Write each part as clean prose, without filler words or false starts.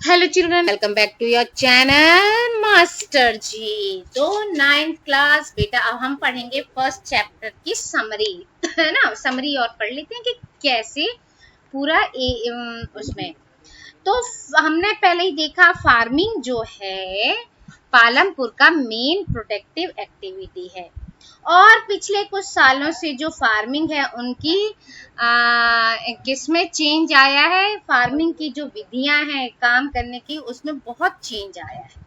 Hello children, welcome back to your channel master ji. तो 9th class बेटा, अब हम पढ़ेंगे फर्स्ट चैप्टर की समरी है ना। समरी और पढ़ लेते हैं कि कैसे पूरा उसमें। तो हमने पहले ही देखा फार्मिंग जो है पालमपुर का मेन प्रोडक्टिव एक्टिविटी है, और पिछले कुछ सालों से जो फार्मिंग है उनकी किसमें चेंज आया है। फार्मिंग की जो विधियां हैं काम करने की, उसमें बहुत चेंज आया है।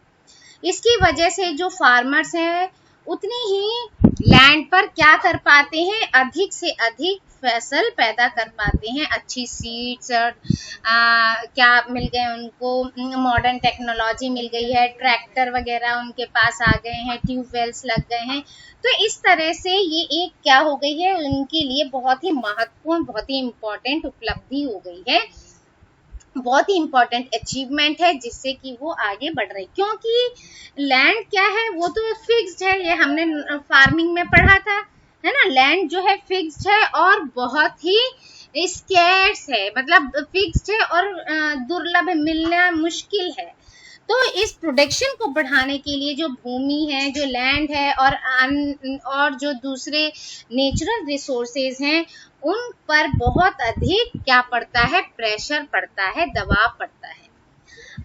इसकी वजह से जो फार्मर्स हैं उतनी ही लैंड पर क्या कर पाते हैं, अधिक से अधिक फसल पैदा कर पाते हैं। अच्छी सीड्स और क्या मिल गए उनको, मॉडर्न टेक्नोलॉजी मिल गई है, ट्रैक्टर वगैरह उनके पास आ गए हैं, ट्यूबवेल्स लग गए हैं। तो इस तरह से ये एक क्या हो गई है, उनके लिए बहुत ही महत्वपूर्ण, बहुत ही इम्पोर्टेंट उपलब्धि हो गई है, बहुत ही इम्पोर्टेंट अचीवमेंट है, जिससे कि वो आगे बढ़ रही। क्योंकि लैंड क्या है, वो तो फिक्स्ड है, ये हमने फार्मिंग में पढ़ा था, है ना। लैंड जो है फिक्स्ड है और बहुत ही स्केर्स है, मतलब फिक्स्ड है और दुर्लभ है, मिलना मुश्किल है। तो इस प्रोडक्शन को बढ़ाने के लिए जो भूमि है, जो लैंड है और जो दूसरे नेचुरल रिसोर्सेज हैं, उन पर बहुत अधिक क्या पड़ता है, प्रेशर पड़ता है, दबाव पड़ता है।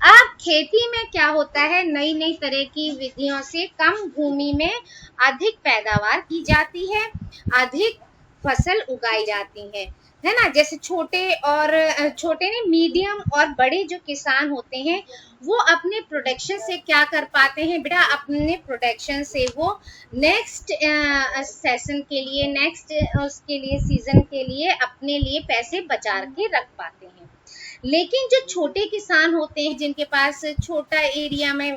अब खेती में क्या होता है, नई नई तरह की विधियों से कम भूमि में अधिक पैदावार की जाती है, अधिक फसल उगाई जाती है ना। जैसे छोटे नहीं, मीडियम और बड़े जो किसान होते हैं, वो अपने प्रोडक्शन से क्या कर पाते हैं बेटा, अपने प्रोडक्शन से वो नेक्स्ट सेशन के लिए, नेक्स्ट उसके लिए सीजन के लिए अपने लिए पैसे बचा के रख पाते हैं। लेकिन जो छोटे किसान होते हैं, जिनके पास छोटा एरिया में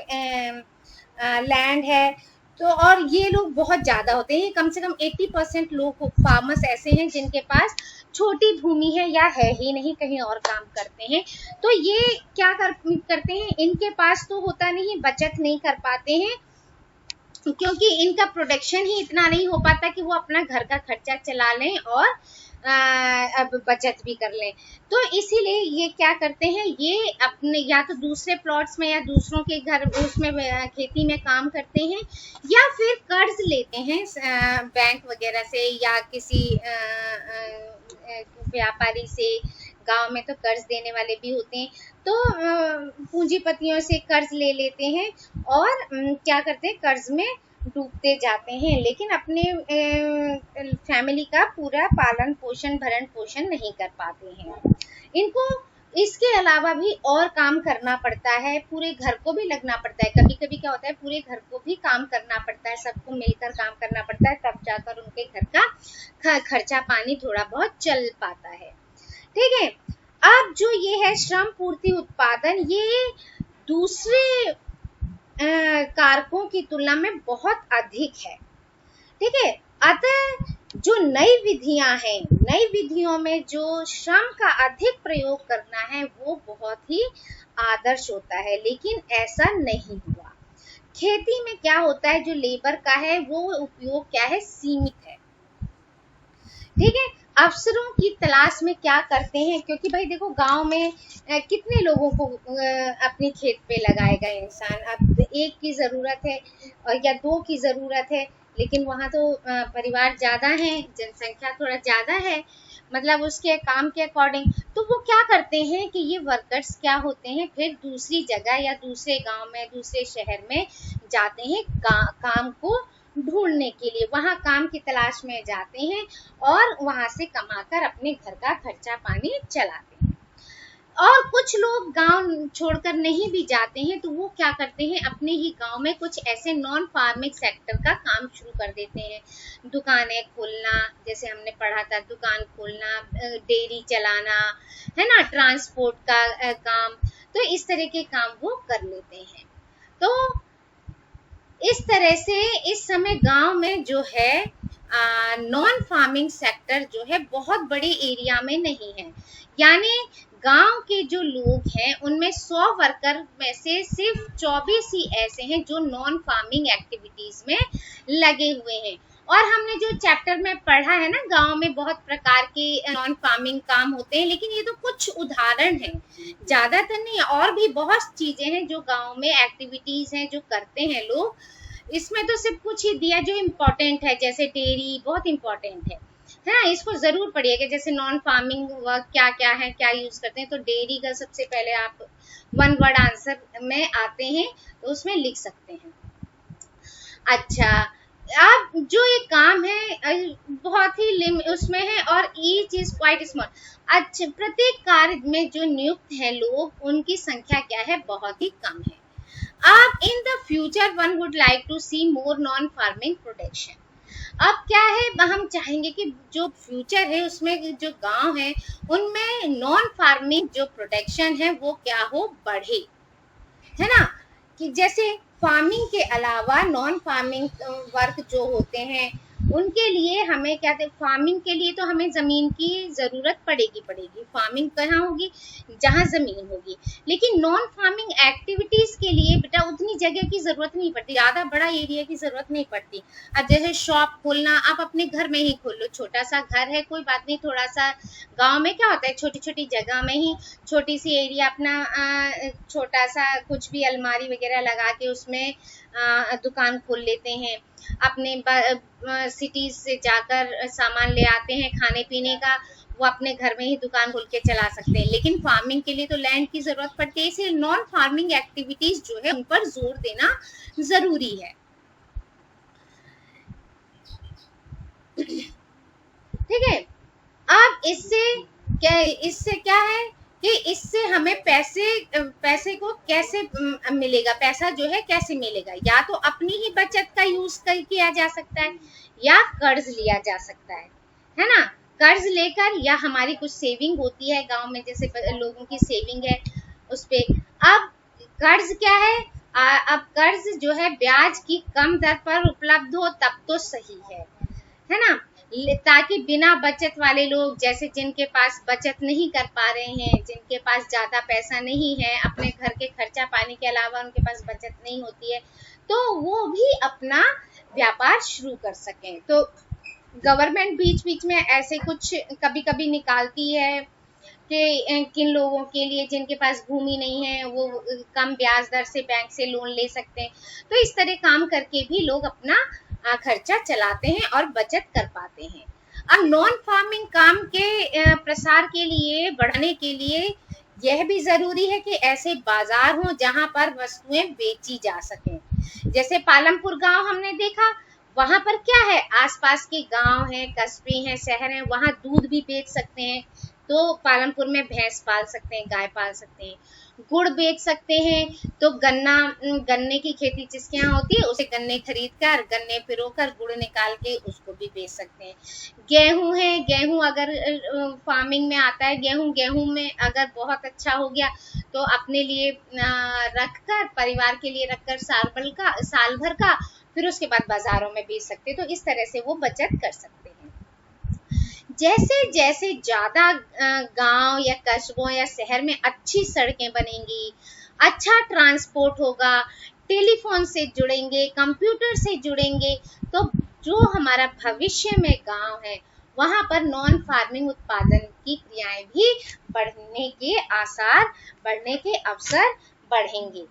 लैंड है, तो और ये लोग बहुत ज़्यादा होते हैं, कम से कम 80% लोग फार्मर्स ऐसे हैं जिनके पास छोटी भूमि है या है ही नहीं, कहीं और काम करते हैं। तो ये क्या करते हैं, इनके पास तो होता नहीं, बचत नहीं कर पाते हैं, क्योंकि इनका प्रोडक्शन ही इतना नहीं हो पाता कि वो अपना घर का खर्चा चला लें और अब बचत भी कर लें। तो इसीलिए ये क्या करते हैं, ये अपने या तो दूसरे प्लॉट्स में या दूसरों के घर उसमें खेती में काम करते हैं, या फिर कर्ज लेते हैं बैंक वगैरह से या किसी व्यापारी से। गांव में तो कर्ज देने वाले भी होते हैं, तो पूंजीपतियों से कर्ज ले लेते हैं और क्या करते हैं, कर्ज में डूबते जाते हैं, लेकिन अपने फैमिली का पूरा पालन पोषण भरण पोषण नहीं कर पाते हैं। इनको इसके अलावा भी और काम करना पड़ता है, पूरे घर को भी लगना पड़ता है। कभी कभी क्या होता है, पूरे घर को भी काम करना पड़ता है, सबको मिलकर काम करना पड़ता है, तब जाकर उनके घर का खर्चा पानी थोड़ा बहुत चल पाता है। ठीक है। अब जो ये है श्रम पूर्ति उत्पादन, ये दूसरे कारकों की तुलना में बहुत अधिक है। ठीक है। अतः जो नई विधियां हैं, नई विधियों में जो श्रम का अधिक प्रयोग करना है, वो बहुत ही आदर्श होता है, लेकिन ऐसा नहीं हुआ। खेती में क्या होता है, जो लेबर का है वो उपयोग क्या है, सीमित है। ठीक है। अवसरों की तलाश में क्या करते हैं, क्योंकि भाई देखो, गांव में कितने लोगों को अपने खेत पे लगाएगा इंसान। अब एक की जरूरत है या दो की जरूरत है, लेकिन वहां तो परिवार ज्यादा है, जनसंख्या थोड़ा ज्यादा है, मतलब उसके काम के अकॉर्डिंग। तो वो क्या करते हैं कि ये वर्कर्स क्या होते हैं, फिर दूसरी जगह या दूसरे गांव में, दूसरे शहर में जाते हैं काम को ढूंढने के लिए, वहां काम की तलाश में जाते हैं और वहां से कमाकर अपने घर का खर्चा पानी चलाते हैं। और कुछ लोग गांव छोड़कर नहीं भी जाते हैं, तो वो क्या करते हैं, अपने ही गांव में कुछ ऐसे नॉन फार्मिंग सेक्टर का काम शुरू कर देते हैं। दुकानें खोलना, जैसे हमने पढ़ा था, दुकान खोलना, डेयरी चलाना, है ना, ट्रांसपोर्ट का काम। तो इस तरह के काम वो कर लेते हैं। तो इस तरह से इस समय गांव में जो है नॉन फार्मिंग सेक्टर जो है बहुत बड़े एरिया में नहीं है, यानी गांव के जो लोग हैं उनमें 100 वर्कर में से सिर्फ 24 ही ऐसे हैं जो नॉन फार्मिंग एक्टिविटीज में लगे हुए हैं। और हमने जो चैप्टर में पढ़ा है ना, गांव में बहुत प्रकार के नॉन फार्मिंग काम होते हैं, लेकिन ये तो कुछ उदाहरण हैं, ज्यादातर नहीं। और भी बहुत चीजें हैं जो गांव में एक्टिविटीज हैं जो करते हैं लोग। इसमें तो सिर्फ कुछ ही दिया जो इम्पोर्टेंट है, जैसे डेयरी बहुत इम्पोर्टेंट है ना, इसको जरूर पढ़िएगा। जैसे नॉन फार्मिंग वर्क क्या क्या है, क्या यूज करते हैं, तो डेयरी का सबसे पहले आप वन वर्ड आंसर में आते हैं तो उसमें लिख सकते हैं। अच्छा, अब जो ये काम है बहुत ही उसमें है, और ईच इज क्वाइट स्मॉल। अच्छा, प्रत्येक कार्य में जो नियुक्त है लोग, उनकी संख्या क्या है, बहुत ही कम है। अब in the future one would like to see more non farming protection. अब क्या है, हम चाहेंगे कि जो फ्यूचर है उसमें जो गांव है उनमें नॉन फार्मिंग जो प्रोटेक्शन है वो क्या हो, बढ़े, है ना। कि जैसे फार्मिंग के अलावा नॉन फार्मिंग वर्क जो होते हैं उनके लिए हमें क्या, फार्मिंग के लिए तो हमें जमीन की जरूरत पड़ेगी। फार्मिंग कहाँ होगी, जहाँ जमीन होगी। लेकिन नॉन फार्मिंग एक्टिविटीज के लिए बेटा उतनी जगह की जरूरत नहीं पड़ती, ज्यादा बड़ा एरिया की जरूरत नहीं पड़ती। अब जैसे शॉप खोलना, आप अपने घर में ही खोल लो, छोटा सा घर है कोई बात नहीं, थोड़ा सा गांव में क्या होता है, छोटी छोटी जगह में ही छोटी सी एरिया अपना छोटा सा कुछ भी अलमारी वगैरह लगा के उसमें दुकान खोल लेते हैं। अपने सिटीज से जाकर सामान ले आते हैं खाने पीने का, वो अपने घर में ही दुकान खोल के चला सकते हैं। लेकिन फार्मिंग के लिए तो लैंड की जरूरत पड़ती है, इसलिए नॉन फार्मिंग एक्टिविटीज जो है उन पर जोर देना जरूरी है। ठीक है, अब इससे क्या है कि इससे हमें पैसे को कैसे मिलेगा, पैसा जो है कैसे मिलेगा, या तो अपनी ही बचत का यूज किया जा सकता है या कर्ज लिया जा सकता है ना। कर्ज लेकर, या हमारी कुछ सेविंग होती है गांव में, जैसे लोगों की सेविंग है उस पे। अब कर्ज क्या है, अब कर्ज जो है ब्याज की कम दर पर उपलब्ध हो तब तो सही है ना, ताकि बिना बचत वाले लोग, जैसे जिनके पास बचत नहीं कर पा रहे हैं, जिनके पास ज्यादा पैसा नहीं है, अपने घर के खर्चा पानी के अलावा उनके पास बचत नहीं होती है, तो वो भी अपना व्यापार शुरू कर सकें। तो गवर्नमेंट बीच बीच में ऐसे कुछ कभी कभी निकालती है कि किन लोगों के लिए जिनके पास भूमि नहीं है वो कम ब्याज दर से बैंक से लोन ले सकते हैं। तो इस तरह काम करके भी लोग अपना खर्चा चलाते हैं और बचत कर पाते हैं। अब नॉन फार्मिंग काम के प्रसार के लिए, बढ़ाने के लिए यह भी जरूरी है कि ऐसे बाजार हों जहां पर वस्तुएं बेची जा सकें। जैसे पालमपुर गांव हमने देखा, वहां पर क्या है, आसपास के गांव हैं, कस्बे हैं, शहर हैं, वहां दूध भी बेच सकते हैं। तो पालमपुर में भैंस पाल सकते हैं, गाय पाल सकते हैं, गुड़ बेच सकते हैं। तो गन्ने की खेती जिसके यहाँ होती है उसे गन्ने खरीद कर, गन्ने पिरोकर गुड़ निकाल के उसको भी बेच सकते हैं। गेहूं है, गेहूं अगर फार्मिंग में आता है, गेहूं में अगर बहुत अच्छा हो गया तो अपने लिए रखकर, परिवार के लिए रखकर साल भर का, फिर उसके बाद बाजारों में बेच सकते हैं। तो इस तरह से वो बचत कर सकते हैं। जैसे जैसे ज्यादा गांव या कस्बों या शहर में अच्छी सड़कें बनेंगी, अच्छा ट्रांसपोर्ट होगा, टेलीफोन से जुड़ेंगे, कंप्यूटर से जुड़ेंगे, तो जो हमारा भविष्य में गांव है वहां पर नॉन फार्मिंग उत्पादन की क्रियाएं भी बढ़ने के आसार, बढ़ने के अवसर बढ़ेंगे।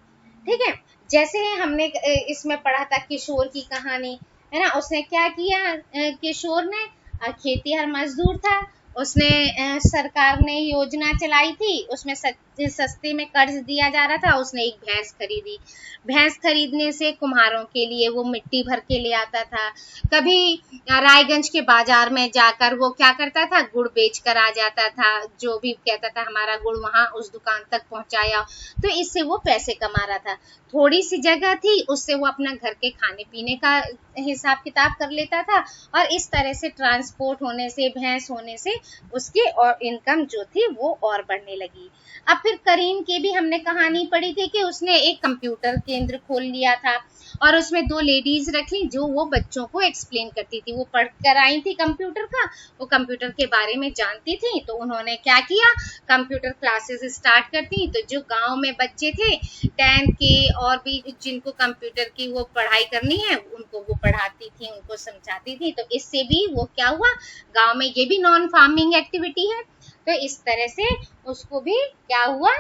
ठीक है, जैसे हमने इसमें पढ़ा था किशोर की कहानी, है ना। उसने क्या किया, किशोर ने खेतीहर मजदूर था, उसने सरकार ने योजना चलाई थी, उसमें सस्ते में कर्ज दिया जा रहा था। उसने एक भैंस खरीदी, भैंस खरीदने से कुम्हारों के लिए वो मिट्टी भर के ले आता था। कभी रायगंज के बाजार में जाकर वो क्या करता था, गुड़ बेच कर आ जाता था, जो भी कहता था हमारा गुड़ वहां उस दुकान तक पहुंचाया। तो इससे वो पैसे कमा रहा था। थोड़ी सी जगह थी, उससे वो अपना घर के खाने पीने का हिसाब किताब कर लेता था, और इस तरह से ट्रांसपोर्ट होने से, भैंस होने से उसकी और इनकम जो थी वो और बढ़ने लगी। अब फिर करीम की भी हमने कहानी पढ़ी थी कि उसने एक कंप्यूटर केंद्र खोल लिया था और उसमें 2 लेडीज रखी जो वो बच्चों को एक्सप्लेन करती थी। वो पढ़ कर आई थी कंप्यूटर का, वो कंप्यूटर के बारे में जानती थी, तो उन्होंने क्या किया, कंप्यूटर क्लासेस स्टार्ट करती। तो जो गांव में बच्चे थे 10th के और भी जिनको कंप्यूटर की वो पढ़ाई करनी है उनको वो पढ़ाती थी, उनको समझाती थी। तो इससे भी वो क्या हुआ, गांव में ये भी नॉन फार्मिंग एक्टिविटी है, तो इस तरह से उसको भी क्या हुआ,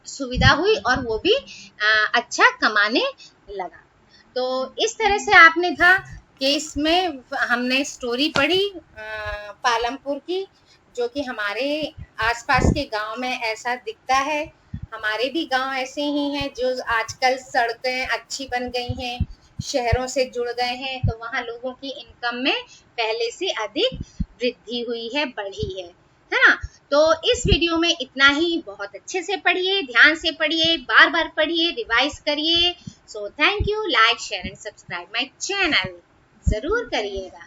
सुविधा हुई और वो भी अच्छा कमाने लगा। तो इस तरह से आपने था कि इसमें हमने स्टोरी पढ़ी पालमपुर की, जो कि हमारे आसपास के गांव में ऐसा दिखता है। हमारे भी गांव ऐसे ही हैं जो आजकल सड़कें अच्छी बन गई हैं, शहरों से जुड़ गए हैं, तो वहाँ लोगों की इनकम में पहले से अधिक वृद्धि हुई है, बढ़ी है ना। तो इस वीडियो में इतना ही। बहुत अच्छे से पढ़िए, ध्यान से पढ़िए, बार बार पढ़िए, रिवाइज करिए। So thank you. Like share and subscribe my channel जरूर करिएगा।